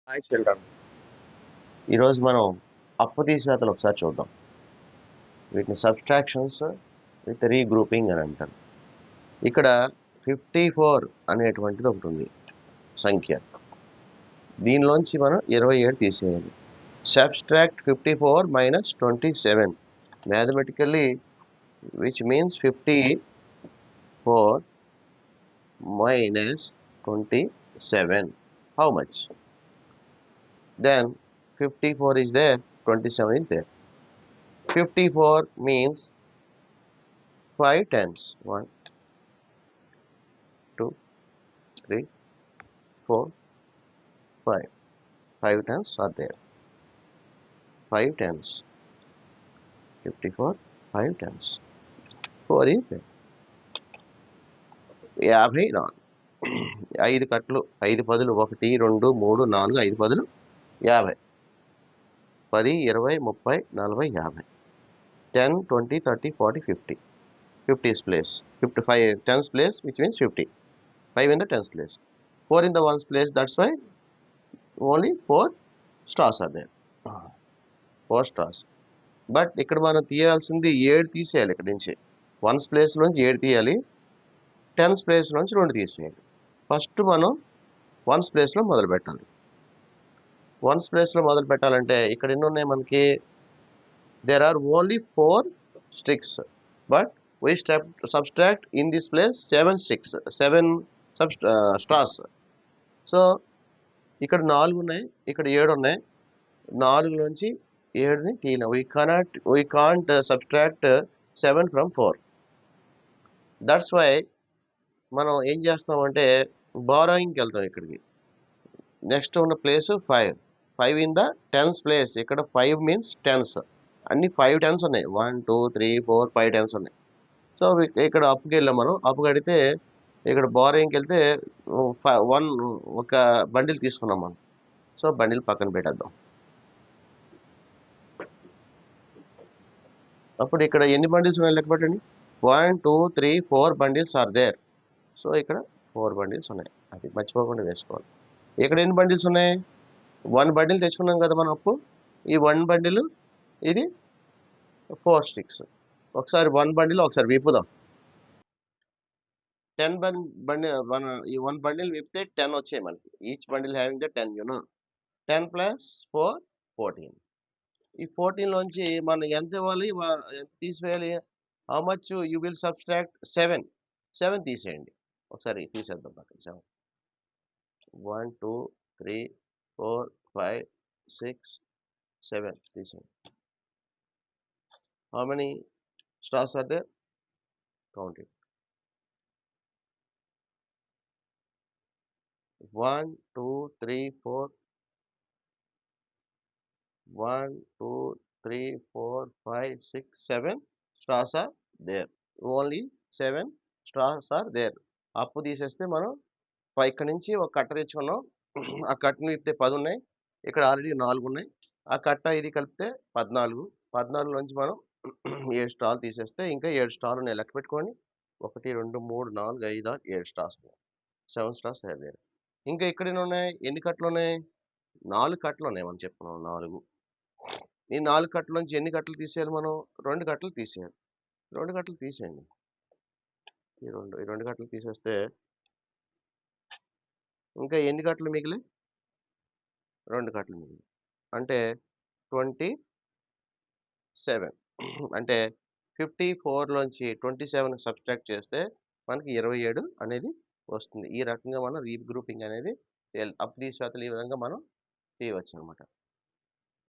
Hi children. ఈరోజు మనం అప్పు తీసివేతలు ఒకసారి చూద్దాం. వీటిని సబ్స్ట్రాక్షన్స్ విత్ రీగ్రూపింగ్ అని అంటారు. ఇక్కడ 54 అనేటువంటిది ఒకటి ఉంది సంఖ్య. దీనిలోంచి మనం 27 తీసేయాలి. Subtract 54 minus 27 mathematically which means 54 minus 27. How much? Then 54 is there, 27 is there. 54 means 5 tens. 1, 2, 3, 4, 5. 5 tens are there. 5 tens. 54, 5 tens. 4 is there. 54. 5 కట్లు 5 పదులు 1 2 3 4 5 పదులు 50. 10 20 30 40 50. 10 20 30 40 50. 50's place. 55 tens place, which means 50. 5 in the tens place. 4 in the ones place. That's why only 4 straws are there. 4 straws. But ఇక్కడ మనం తీయాల్సింది 7 తీసేయాలి. ఇక్కడ నుంచి ones place నుంచి 7 తీయాలి. టెన్స్ ప్లేస్ నుంచి 2 తీసేయాలి. ఫస్ట్ మనం వన్స్ ప్లేస్లో మొదలు పెట్టాలి. వన్స్ ప్లేస్లో మొదలు పెట్టాలంటే ఇక్కడ ఎన్ని ఉన్నాయి మనకి? There are only 4 sticks, but we subtract in this place 7 sticks, 7 straws. So ఇక్కడ 4 ఉన్నాయి, ఇక్కడ 7 ఉన్నాయి. 4 నుంచి 7ని తీయలేం. we can't subtract 7 from 4. That's why మనం ఏం చేస్తామంటే బారోయింగ్కి వెళ్తాం. ఇక్కడికి నెక్స్ట్ ఉన్న place 5 in the tens place. ఇక్కడ 5 మీన్స్ టెన్స్. అన్ని 5 టెన్స్ ఉన్నాయి. 1 2 3 4 5 టెన్స్ ఉన్నాయి. సో ఇక్కడ అప్పుకి వెళ్ళాం. మనం అప్పు కడితే ఇక్కడ బారోయింగ్కి వెళ్తే 1 ఒక బండిల్ తీసుకున్నాం మనం. సో బండిల్ పక్కన పెట్టేద్దాం. అప్పుడు ఇక్కడ ఎన్ని బండిల్స్ ఉన్నాయి లెక్క పెట్టండి. 1 2 3 4 బండిల్స్ ఆర్ దేర్. సో ఇక్కడ 4 బండిల్స్ ఉన్నాయి. అది మర్చిపోకుండా వేసుకోవాలి. ఇక్కడ ఎన్ని బండిల్స్ ఉన్నాయి? 1 బండిల్ తెచ్చుకున్నాం కదా మనం అప్పు. ఈ 1 బండిల్, ఇది 4 స్టిక్స్. ఒకసారి 1 బండిల్ ఒకసారి విప్పుదాం. 10 ఈ 1 బండిల్ విప్పితే 10 వచ్చాయి మనకి. Each bundle having the 10, 10 plus 4 14. ఈ 14 లోంచి మనం ఎంత ఇవ్వాలి, ఎంత తీసివేయాలి? How much you will subtract? 7 తీసేయండి. ఒకసారి తీసేద్దాం పక్కన. 7 1 2 3 4 5 6 7 తీసేయండి. How many stars are there? Count it. 1 2 3 4 1 2 3 4 5 6 7 straws are there. Only 7 straws are there. అప్పు తీసేస్తే మనం ఇక్కడ నుంచి ఒక కట్ట తెచ్చుకున్నాం. ఆ కట్టను విప్పితే 10 ఉన్నాయి. ఇక్కడ ఆల్రెడీ 4 ఉన్నాయి. ఆ కట్ట ఇది కలిపితే 14. 14 నుంచి మనం 7 స్టార్లు తీసేస్తే ఇంకా 7 స్టార్లు ఉన్నాయి. లెక్క పెట్టుకోండి. 1 2 3 4 5 6 7 స్టార్స్ ఉన్నాయి. 7 స్టార్స్ there. ఇంకా ఇక్కడ ఎన్ని ఉన్నాయి? ఎన్ని కట్టలు ఉన్నాయి? 4 కట్టలు ఉన్నాయి. మనం చెప్పుకున్నాం 4. ఈ 4 కట్టల నుంచి ఎన్ని కట్టలు తీసేయాలి మనం? 2 కట్టలు తీసేయాలి. 2 కట్టలు తీసేయండి. ఈ 2 కట్టలు తీసేస్తే ఇంకా ఎన్ని కట్టలు మిగిలి? 2 కట్టలు మిగిలి. అంటే 27. అంటే 54 లోంచి 27 సబ్స్ట్రాక్ట్ చేస్తే మనకి 27 అనేది వస్తుంది. ఈ రకంగా మనం రీగ్రూపింగ్ అనేది అప్పు తీసివేతలు ఈ విధంగా మనం చేయవచ్చు అనమాట.